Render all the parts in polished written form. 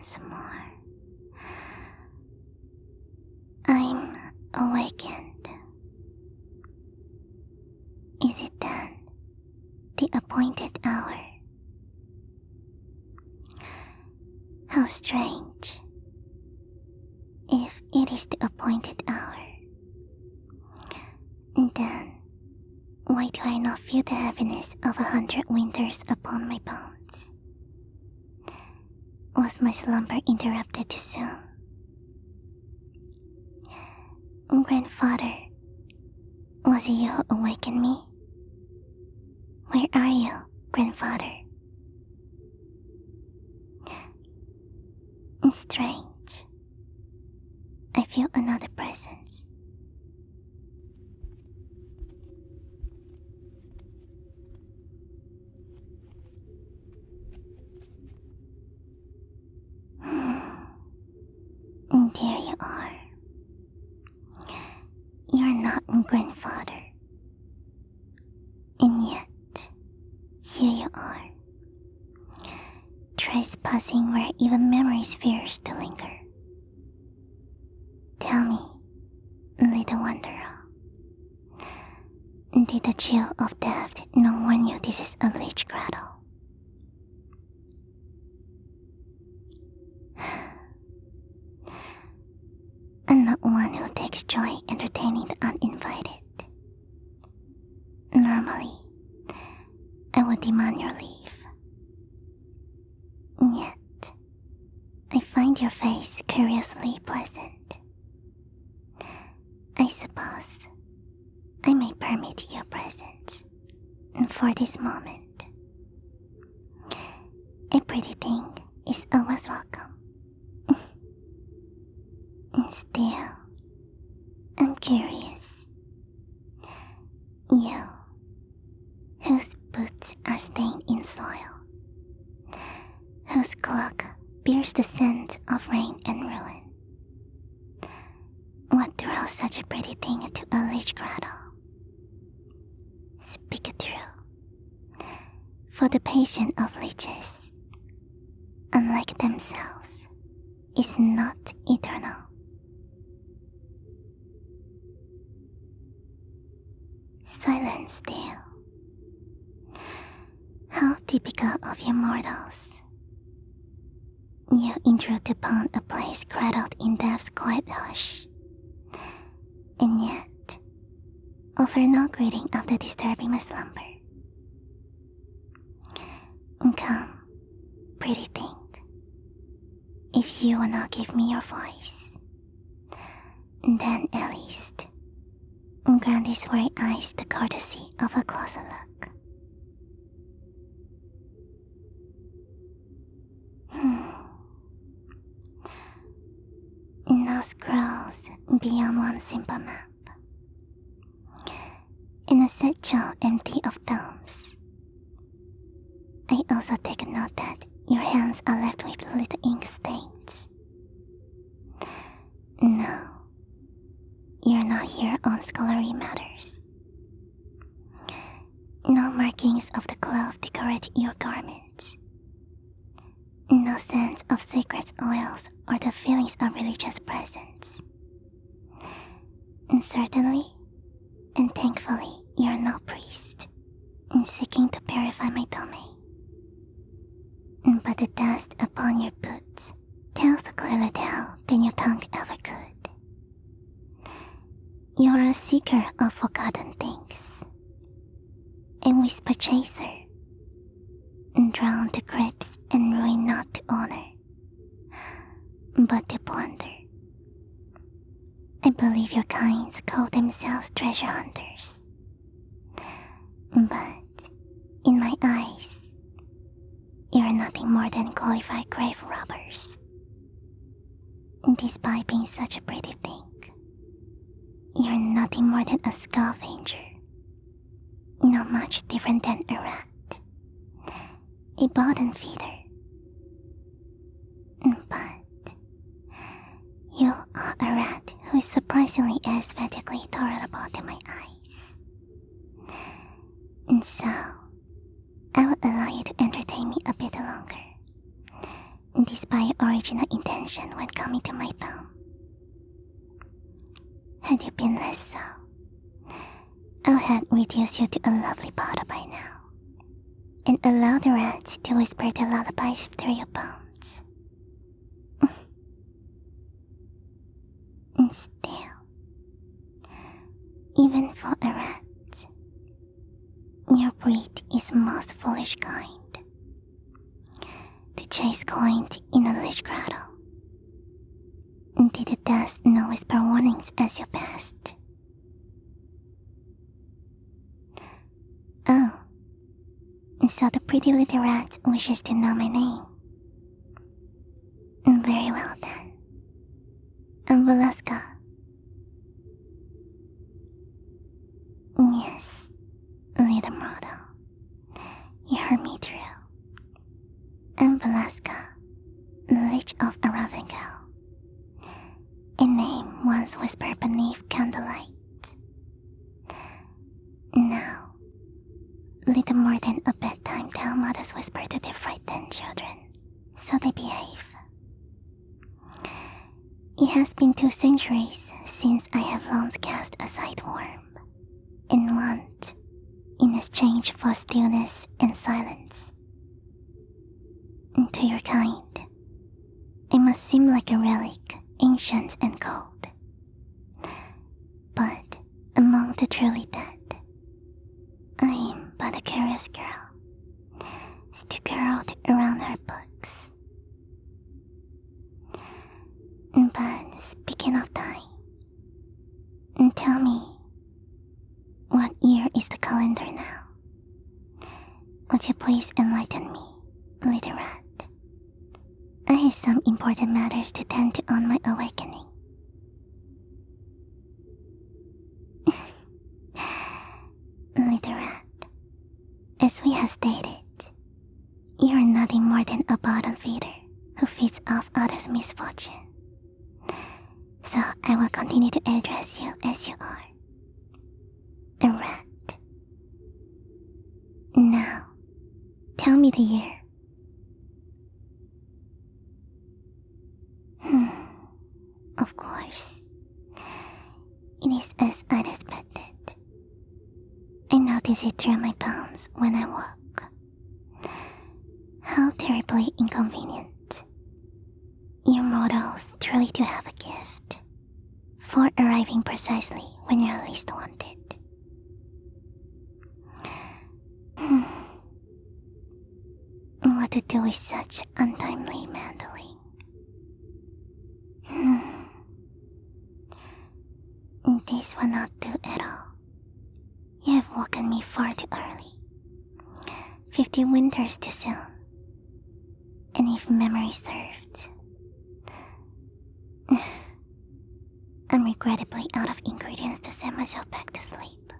once more. I'm awakened. Is it then the appointed hour? How strange. If it is the appointed hour, then why do I not feel the heaviness of 100 winters upon my bones? Was my slumber interrupted too soon? Grandfather, was it you who awakened me? Where are you, grandfather? Strange. I feel another presence. There you are. You're not grandfather. And yet, here you are, trespassing where even memories fears to linger. Tell me, little wanderer, did the chill of death not warn you this is a Lich grotto? I'm not one who takes joy entertaining the uninvited. Normally, I would demand your leave. Yet, I find your face curiously pleasant. I suppose I may permit your presence for this moment. A pretty thing is always welcome. Still, I'm curious. You, whose boots are stained in soil, whose cloak bears the scent of rain and ruin, what draws such a pretty thing to a Lich grotto? Speak it true, for the patient of Liches, unlike themselves, is not eternal. Silence still. How typical of you mortals. You intrude upon a place cradled in death's quiet hush, and yet offer no greeting after disturbing my slumber. Come, pretty thing, if you will not give me your voice, then at least grant these weary eyes the courtesy of a closer look. No scrolls beyond one simple map. In a satchel empty of tomes. I also take note that your hands are left with little ink stains. No, you're not here on scholarly matters. No markings of the cloth decorate your garments. No sense of sacred oils or the feelings of religious presence. And certainly, and thankfully, you're no priest in seeking to purify my domain. But the dust upon your boots tells a clearer tale than your tongue ever could. You are a seeker of forgotten things, a whisper chaser, drawn to crypts and ruin not to honor, but to plunder. I believe your kinds call themselves treasure hunters, but in my eyes, you are nothing more than qualified grave robbers. Despite being such a pretty thing, you are nothing more than a scavenger, not much different than a rat, a bottom feeder. But you are a rat who is surprisingly aesthetically tolerable to my eyes. And so, I will allow you to entertain me a bit longer, by your original intention when coming to my town. Had you been less so, I had reduced you to a lovely powder by now, and allowed the rats to whisper their lullabies through your bones. And still, even for a rat, your breed is most foolish kind. To chase coin in a Lich grotto. Did the dust know whisper warnings as you passed? Oh, so the pretty little rat wishes to know my name. Very well then. I'm Velasca. Yes, little mortal. You heard me through. I'm Velasca, Lich of Aravengal. A name once whispered beneath candlelight. Now, little more than a bedtime tale mothers whisper to their frightened children, so they behave. It has been 2 centuries since I have long cast aside warmth and want in exchange for stillness and silence. To your kind, it must seem like a relic, ancient and cold. But among the truly dead, I am but a curious girl, still curled around her books. But speaking of time, tell me, what year is the calendar now? Would you please enlighten me, little rat? I have some important matters to tend to on my awakening. Little rat, as we have stated, you are nothing more than a bottom feeder who feeds off others' misfortune. So I will continue to address you as you are. A rat. Now, tell me the year. Of course. It is as I expected. I notice it through my bones when I walk. How terribly inconvenient. You mortals truly do have a gift for arriving precisely when you are least wanted. What to do with such untimely meddling? This will not do at all. You have woken me far too early. 50 winters too soon. And if memory served, I'm regrettably out of ingredients to send myself back to sleep.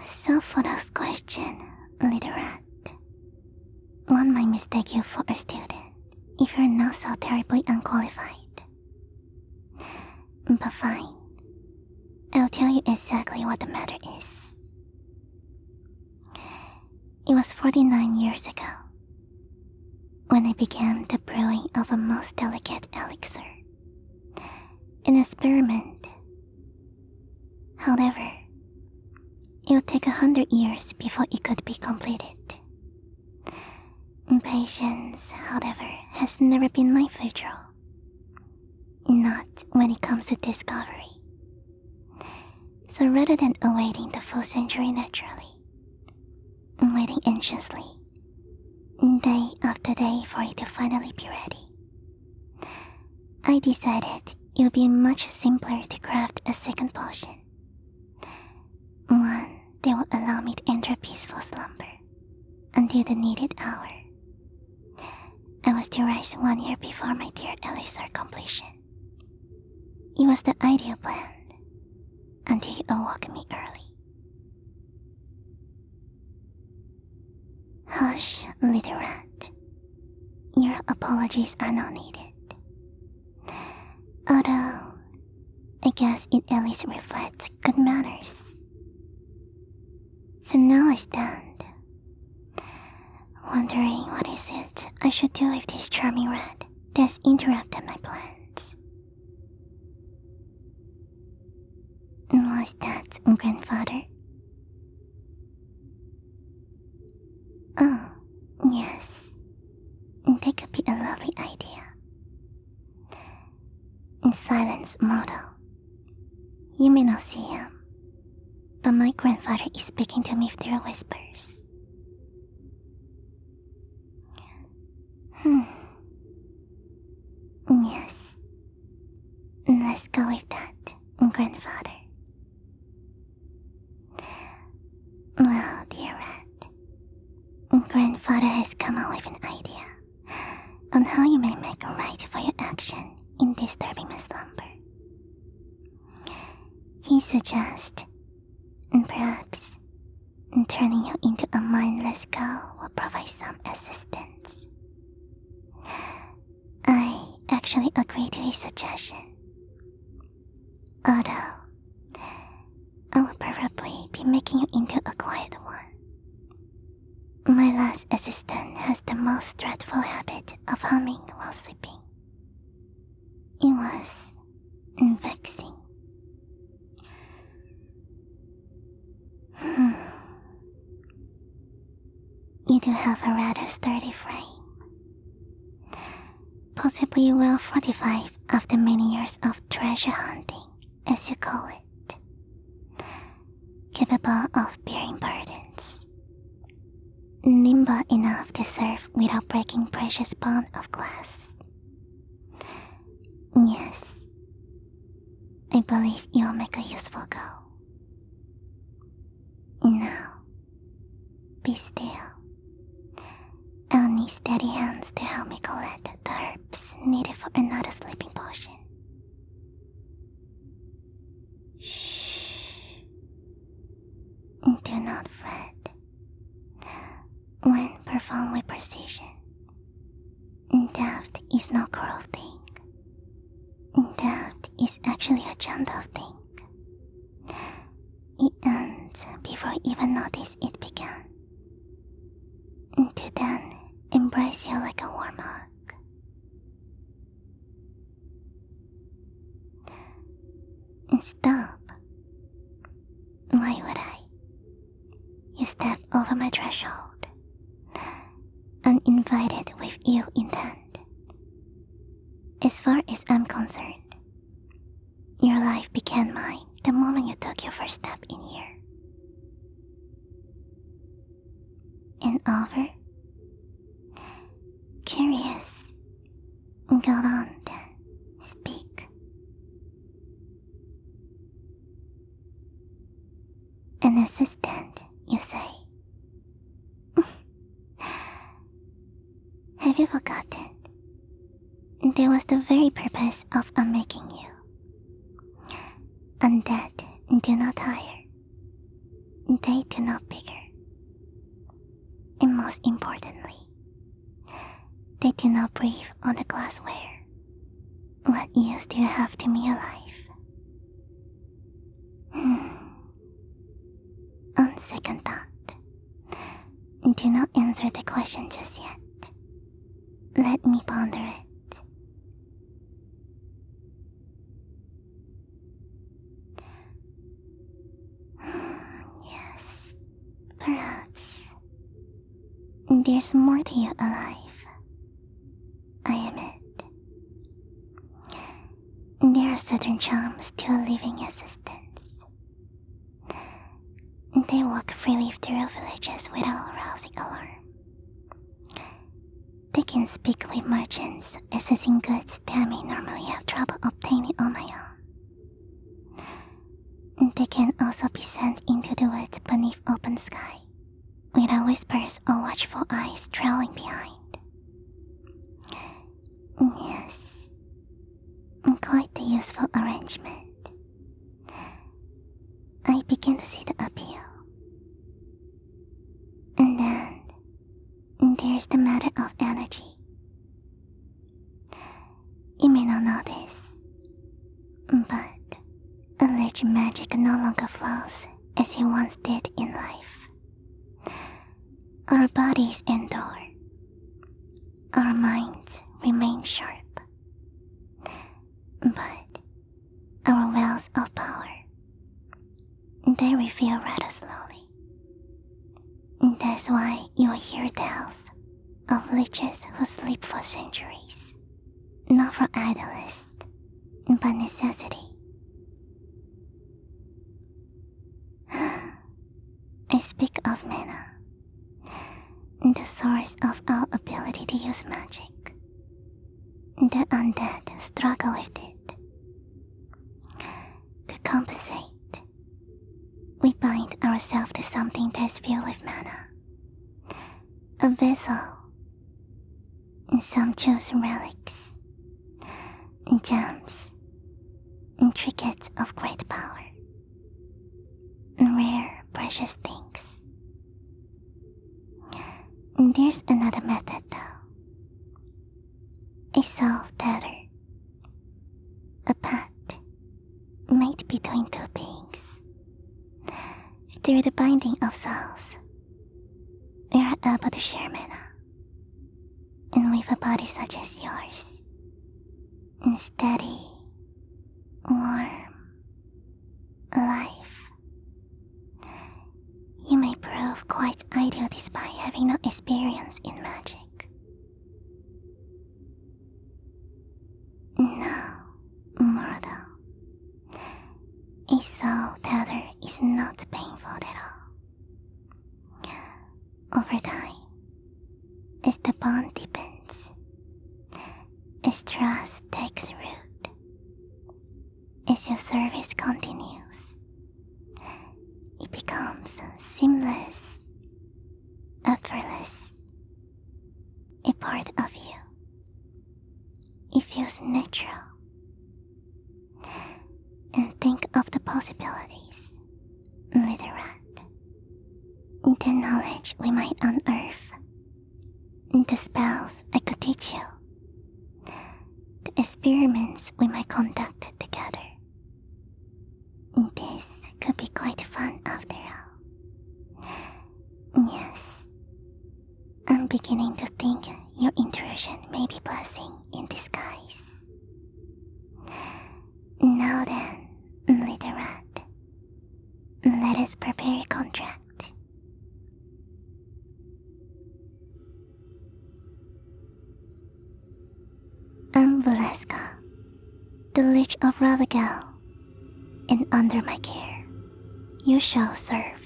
So for this question, little rat, one might mistake you for a student if you're not so terribly unqualified. But fine, I'll tell you exactly what the matter is. It was 49 years ago when I began the brewing of a most delicate elixir, an experiment. However, it would take 100 years before it could be completed. Patience, however, has never been my virtue. Not when it comes to discovery. So rather than awaiting the full century naturally, waiting anxiously, day after day for it to finally be ready, I decided it would be much simpler to craft a second potion. One that will allow me to enter peaceful slumber until the needed hour. I was to rise 1 year before my dear elixir completion. It was the ideal plan until you awoke me early. Hush, little rat. Your apologies are not needed. Although, I guess it at least reflects good manners. So now I stand, wondering what is it I should do with this charming rat that's interrupted my plans. Was that grandfather? Oh, yes. That could be a lovely idea. Silence, mortal. You may not see him, but my grandfather is speaking to me through whispers. Yes. Let's go with that, grandfather. Well, dear rat, grandfather has come up with an idea on how you may make right for your action in disturbing my slumber. He suggests, perhaps, turning you into a mindless girl will provide some assistance. I actually agree to his suggestion, although I will probably be making you into a quiet one. My last assistant has the most dreadful habit of humming while sleeping. It was vexing. You do have a rather sturdy frame, possibly well fortified after many years of treasure hunting, as you call it, capable of bearing burdens, nimble enough to serve without breaking precious bond of glass. Yes, I believe you'll make a useful girl. Now, be still. I'll need steady hands to help me collect the herbs needed for another sleeping potion. Shh. Do not fret. When performed with precision, theft is no cruel thing. Theft is actually a gentle thing. It ends before you even notice it began, to then embrace you like a warm hug. Stop. Why would I? You step over my threshold, uninvited with ill intent. As far as I'm concerned, your life began mine the moment you took your first step in here. And over? Curious. Go on then, speak. An assistant, you say? Have you forgotten? That was the very purpose of unmaking you. Undead do not hire. They do not bigger. And most importantly, they do not breathe on the glassware. What use do you have to me alive? On second thought, do not answer the question just yet. Let me ponder it. Yes, perhaps. There's more to you alive. I admit. There are certain charms to a living existence. They walk freely through villages without arousing alarm. They can speak with merchants, assessing goods that I may normally have trouble obtaining on my own. They can also be sent into the woods beneath open sky, without whispers or watchful eyes trailing behind. Yes, quite the useful arrangement. I begin to see the appeal. And then, there's the matter of energy. You may not know this, but a Lich magic no longer flows as he once did in life. Our bodies endure. Our minds remain sharp. But our wells of power, they refill rather slowly. That's why you'll hear tales of liches who sleep for centuries, not for idleness, but necessity. I speak of mana, the source of our ability to use magic. The undead struggle with it. To compensate, we bind ourselves to something that's filled with mana. A vessel. Some choose relics, gems, trinkets of great power, rare precious things. There's another method though. A soul tether, a pact made between two beings. Through the binding of souls, we are able to share mana. And with a body such as yours, steady, warm, alive, you may prove quite ideal despite having no experience in magic. No, mortal. A soul tether is not painful at all. Over time, as the bond deepens, as trust takes root, as your service continues, it becomes seamless, effortless, a part of you. It feels natural. And think of the possibilities, little rat. The knowledge we might unearth, the spells I could teach you, the experiments we might conduct together. This could be quite fun after all. Yes, I'm beginning to think your intrusion may be blessing in disguise. Now then, little rat, let us prepare a contract. I'm Valeska, the Lich of Ravagal, and under my care, you shall serve.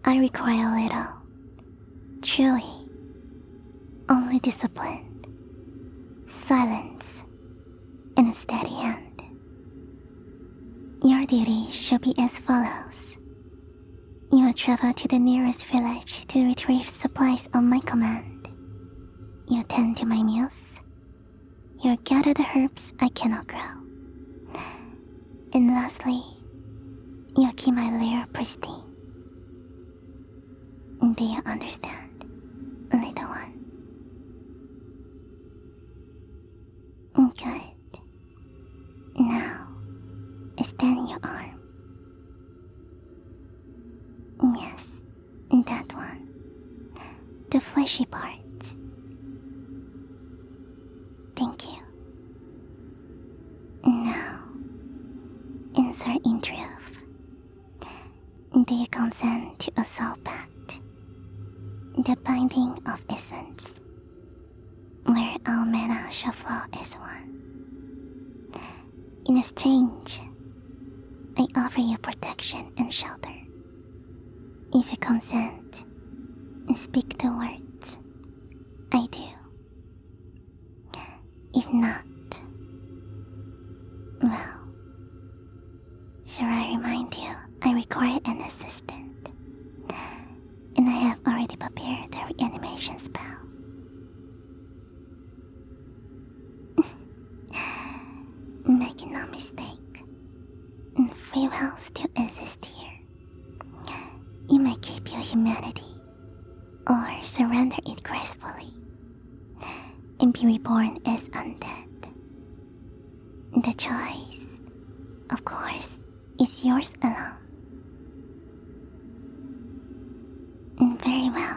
I require little, truly, only discipline, silence, and a steady hand. Your duty should be as follows. You will travel to the nearest village to retrieve supplies on my command. You tend to my mules. You gather the herbs I cannot grow. And lastly, you keep my lair pristine. Do you understand, little one? Good. Now, extend your arm. Yes, that one. The fleshy part. Thank you. Now, insert in truth. Do you consent to a soul pact? The binding of essence, where all mana shall flow as one. In exchange, I offer you protection and shelter. If you consent, speak the words. I do. If not, well, shall I remind you I require an assistant, and I have already prepared the reanimation spell. Make no mistake, free will still exists here. You may keep your humanity, or surrender it gracefully, and be reborn as undead. The choice, of course, is yours alone. Very well.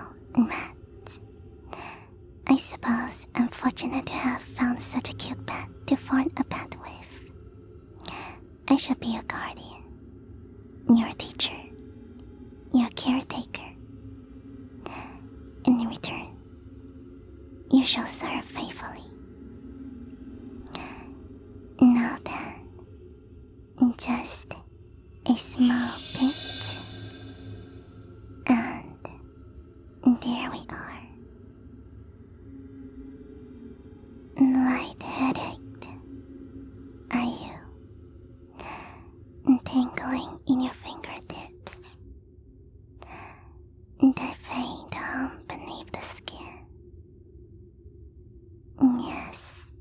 fortunate to have found such a cute pet to form a pet with. I shall be your guardian, your teacher, your caretaker. In return, you shall serve faithfully. Now then, just a small pinch, and there we are. Light-headed, are you? Tingling in your fingertips, that faint hum beneath the skin. Yes,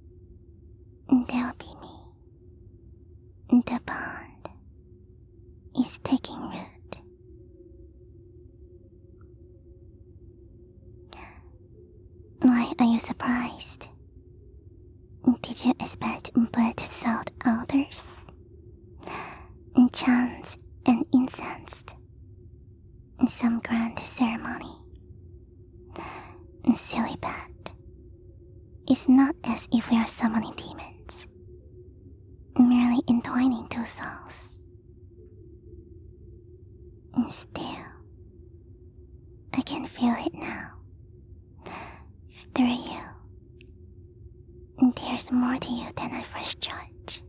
that'll be me. The bond is taking root. Why are you surprised? Did you expect blood-soaked altars, chants and incense, some grand ceremony? Silly pet. It's not as if we are summoning demons, merely entwining two souls. Still, I can feel it now. Through you. There's more to you than I first judged.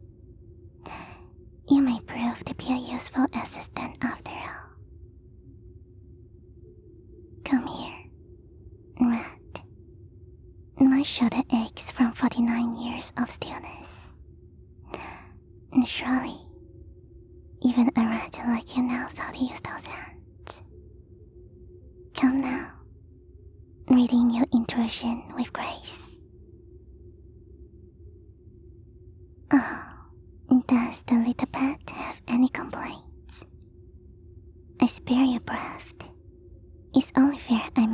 You may prove to be a useful assistant after all. Come here, rat. My shoulder aches from 49 years of stillness. Surely, even a rat like you knows how to use those hands. Come now, reading your intrusion with grace. Oh, does the little pet have any complaints? I spare your breath. It's only fair I